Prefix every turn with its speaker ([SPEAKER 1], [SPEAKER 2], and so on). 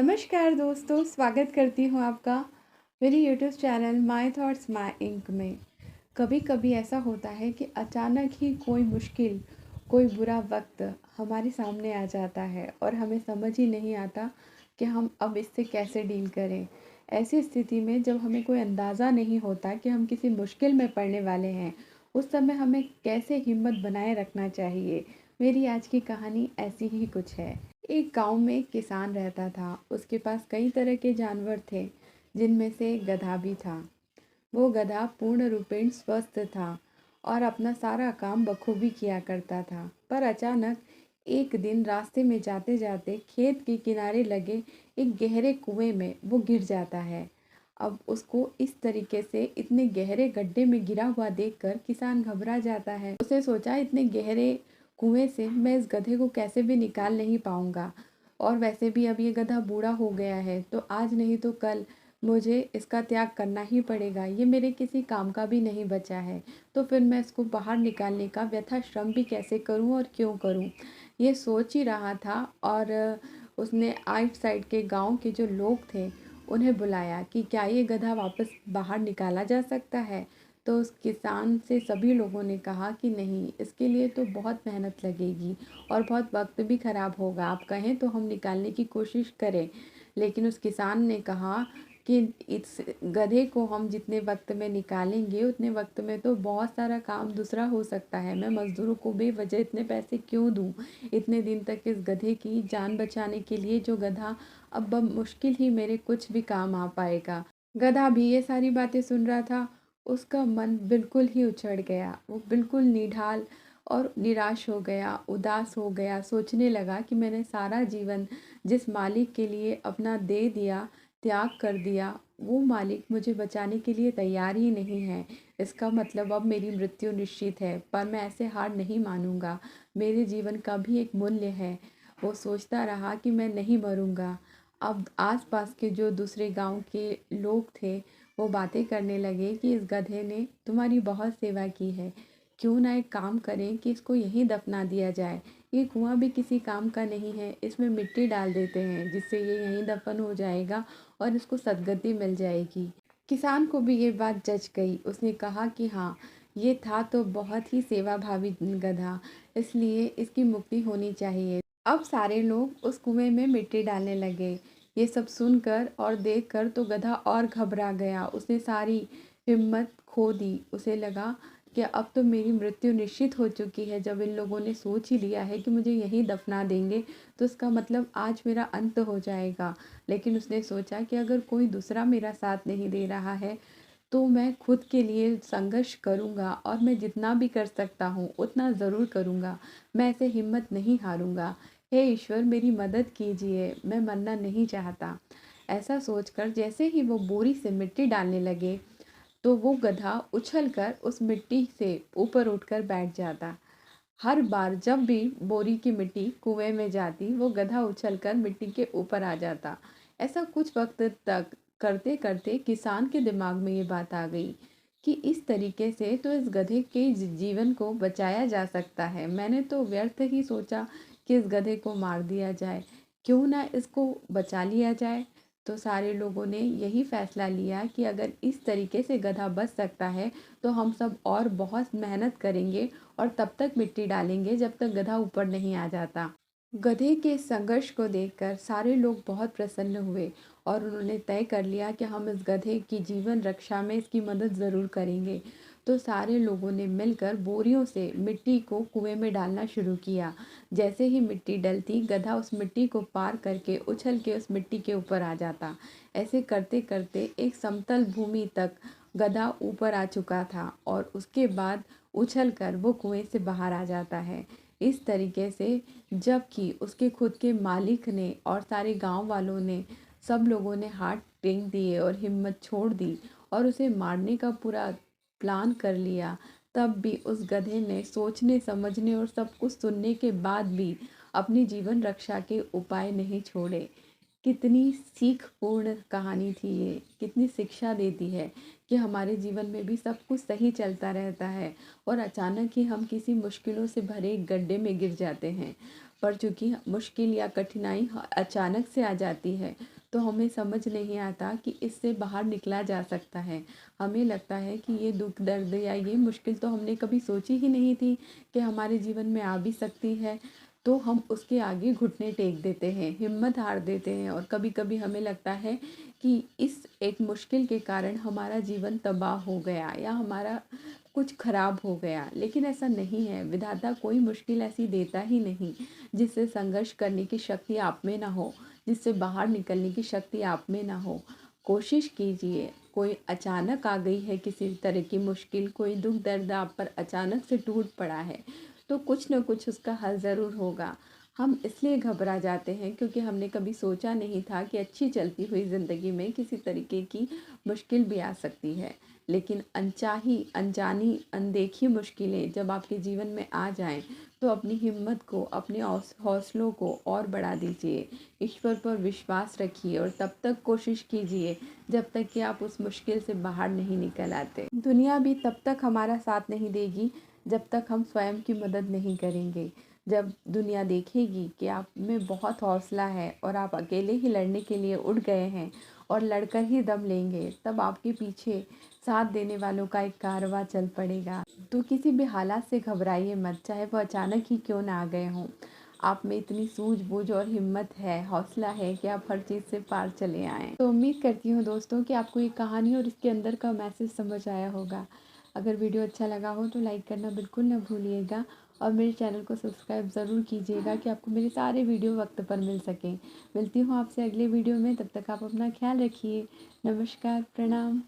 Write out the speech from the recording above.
[SPEAKER 1] नमस्कार दोस्तों, स्वागत करती हूँ आपका मेरी YouTube channel my thoughts my ink में। कभी-कभी ऐसा होता है कि अचानक ही कोई मुश्किल, कोई बुरा वक़्त हमारे सामने आ जाता है और हमें समझ ही नहीं आता कि हम अब इससे कैसे डील करें। ऐसी स्थिति में जब हमें कोई अंदाज़ा नहीं होता कि हम किसी मुश्किल में पड़ने वाले हैं, उस समय हमें कैसे हिम्मत बनाए रखना चाहिए। मेरी आज की कहानी ऐसी ही कुछ है। एक गांव में एक किसान रहता था। उसके पास कई तरह के जानवर थे, जिनमें से एक गधा भी था। वो गधा पूर्ण रूपेण स्वस्थ था और अपना सारा काम बखूबी किया करता था। पर अचानक एक दिन रास्ते में जाते जाते खेत के किनारे लगे एक गहरे कुएं में वो गिर जाता है। अब उसको इस तरीके से इतने गहरे गड्ढे में गिरा हुआ देखकर किसान घबरा जाता है। उसने सोचा, इतने गहरे कुएं से मैं इस गधे को कैसे भी निकाल नहीं पाऊंगा, और वैसे भी अब ये गधा बूढ़ा हो गया है, तो आज नहीं तो कल मुझे इसका त्याग करना ही पड़ेगा। ये मेरे किसी काम का भी नहीं बचा है, तो फिर मैं इसको बाहर निकालने का व्यथा श्रम भी कैसे करूं और क्यों करूं। ये सोच ही रहा था और उसने आइट साइड के गांव के जो लोग थे उन्हें बुलाया कि क्या ये गधा वापस बाहर निकाला जा सकता है। तो उस किसान से सभी लोगों ने कहा कि नहीं, इसके लिए तो बहुत मेहनत लगेगी और बहुत वक्त भी ख़राब होगा। आप कहें तो हम निकालने की कोशिश करें। लेकिन उस किसान ने कहा कि इस गधे को हम जितने वक्त में निकालेंगे उतने वक्त में तो बहुत सारा काम दूसरा हो सकता है। मैं मज़दूरों को बेवजह इतने पैसे क्यों दूं, इतने दिन तक इस गधे की जान बचाने के लिए, जो गधा अब मुश्किल ही मेरे कुछ भी काम आ पाएगा। गधा भी ये सारी बातें सुन रहा था। उसका मन बिल्कुल ही उछड़ गया। वो बिल्कुल निढाल और निराश हो गया, उदास हो गया। सोचने लगा कि मैंने सारा जीवन जिस मालिक के लिए अपना दे दिया, त्याग कर दिया, वो मालिक मुझे बचाने के लिए तैयार ही नहीं है। इसका मतलब अब मेरी मृत्यु निश्चित है, पर मैं ऐसे हार नहीं मानूंगा। मेरे जीवन का भी एक मूल्य है। वो सोचता रहा कि मैं नहीं मरूंगा। अब आसपास के जो दूसरे गांव के लोग थे वो बातें करने लगे कि इस गधे ने तुम्हारी बहुत सेवा की है, क्यों ना एक काम करें कि इसको यहीं दफना दिया जाए। ये कुआं भी किसी काम का नहीं है, इसमें मिट्टी डाल देते हैं जिससे ये यहीं दफन हो जाएगा और इसको सदगति मिल जाएगी। किसान को भी ये बात जच गई। उसने कहा कि हाँ, ये था तो बहुत ही सेवाभावी गधा, इसलिए इसकी मुक्ति होनी चाहिए। अब सारे लोग उस कुएं में मिट्टी डालने लगे। ये सब सुनकर और देखकर तो गधा और घबरा गया। उसने सारी हिम्मत खो दी। उसे लगा कि अब तो मेरी मृत्यु निश्चित हो चुकी है। जब इन लोगों ने सोच ही लिया है कि मुझे यहीं दफना देंगे, तो इसका मतलब आज मेरा अंत हो जाएगा। लेकिन उसने सोचा कि अगर कोई दूसरा मेरा साथ नहीं दे रहा है, तो मैं खुद के लिए संघर्ष करूँगा और मैं जितना भी कर सकता हूँ उतना ज़रूर करूँगा। मैं ऐसे हिम्मत नहीं हारूँगा। हे ईश्वर, मेरी मदद कीजिए, मैं मरना नहीं चाहता। ऐसा सोचकर जैसे ही वो बोरी से मिट्टी डालने लगे, तो वो गधा उछलकर उस मिट्टी से ऊपर उठकर बैठ जाता। हर बार जब भी बोरी की मिट्टी कुएं में जाती, वो गधा उछलकर मिट्टी के ऊपर आ जाता। ऐसा कुछ वक्त तक करते करते किसान के दिमाग में ये बात आ गई कि इस तरीके से तो इस गधे के जीवन को बचाया जा सकता है। मैंने तो व्यर्थ ही सोचा कि इस गधे को मार दिया जाए, क्यों ना इसको बचा लिया जाए। तो सारे लोगों ने यही फैसला लिया कि अगर इस तरीके से गधा बच सकता है, तो हम सब और बहुत मेहनत करेंगे और तब तक मिट्टी डालेंगे जब तक गधा ऊपर नहीं आ जाता। गधे के संघर्ष को देखकर सारे लोग बहुत प्रसन्न हुए और उन्होंने तय कर लिया कि हम इस गधे की जीवन रक्षा में इसकी मदद ज़रूर करेंगे। तो सारे लोगों ने मिलकर बोरियों से मिट्टी को कुएं में डालना शुरू किया। जैसे ही मिट्टी डलती, गधा उस मिट्टी को पार करके उछल के उस मिट्टी के ऊपर आ जाता। ऐसे करते करते एक समतल भूमि तक गधा ऊपर आ चुका था और उसके बाद उछल कर वो कुएं से बाहर आ जाता है। इस तरीके से जबकि उसके खुद के मालिक ने और सारे गांव वालों ने, सब लोगों ने हाथ टेक दिए और हिम्मत छोड़ दी और उसे मारने का पूरा प्लान कर लिया, तब भी उस गधे ने सोचने समझने और सब कुछ सुनने के बाद भी अपनी जीवन रक्षा के उपाय नहीं छोड़े। कितनी सीखपूर्ण कहानी थी ये, कितनी शिक्षा देती है कि हमारे जीवन में भी सब कुछ सही चलता रहता है और अचानक ही हम किसी मुश्किलों से भरे एक गड्ढे में गिर जाते हैं। पर चूँकि मुश्किल या कठिनाई अचानक से आ जाती है तो हमें समझ नहीं आता कि इससे बाहर निकला जा सकता है। हमें लगता है कि ये दुःख दर्द या ये मुश्किल तो हमने कभी सोची ही नहीं थी कि हमारे जीवन में आ भी सकती है। तो हम उसके आगे घुटने टेक देते हैं, हिम्मत हार देते हैं और कभी-कभी हमें लगता है कि इस एक मुश्किल के कारण हमारा जीवन तबाह हो गया या हमारा कुछ खराब हो गया। लेकिन ऐसा नहीं है, विधाता कोई मुश्किल ऐसी देता ही नहीं जिससे संघर्ष करने की शक्ति आप में ना हो, जिससे बाहर निकलने की शक्ति आप में ना हो। कोशिश कीजिए, कोई अचानक आ गई है किसी तरह की मुश्किल, कोई दुःख दर्द आप पर अचानक से टूट पड़ा है, तो कुछ न कुछ उसका हल ज़रूर होगा। हम इसलिए घबरा जाते हैं क्योंकि हमने कभी सोचा नहीं था कि अच्छी चलती हुई ज़िंदगी में किसी तरीके की मुश्किल भी आ सकती है। लेकिन अनचाही, अनजानी, अनदेखी मुश्किलें जब आपके जीवन में आ जाएं, तो अपनी हिम्मत को, अपने हौसलों को और बढ़ा दीजिए। ईश्वर पर विश्वास रखिए और तब तक कोशिश कीजिए जब तक कि आप उस मुश्किल से बाहर नहीं निकल आते। दुनिया भी तब तक हमारा साथ नहीं देगी जब तक हम स्वयं की मदद नहीं करेंगे। जब दुनिया देखेगी कि आप में बहुत हौसला है और आप अकेले ही लड़ने के लिए उठ गए हैं और लड़कर ही दम लेंगे, तब आपके पीछे साथ देने वालों का एक कारवां चल पड़ेगा। तो किसी भी हालात से घबराइए मत, चाहे वो अचानक ही क्यों ना आ गए हों। आप में इतनी सूझबूझ और हिम्मत है, हौसला है कि आप हर चीज़ से पार चले आएँ। तो उम्मीद करती हूँ दोस्तों कि आपको ये कहानी और इसके अंदर का मैसेज समझ आया होगा। अगर वीडियो अच्छा लगा हो तो लाइक करना बिल्कुल ना भूलिएगा और मेरे चैनल को सब्सक्राइब ज़रूर कीजिएगा कि आपको मेरे सारे वीडियो वक्त पर मिल सकें। मिलती हूँ आपसे अगले वीडियो में, तब तक आप अपना ख्याल रखिए। नमस्कार, प्रणाम।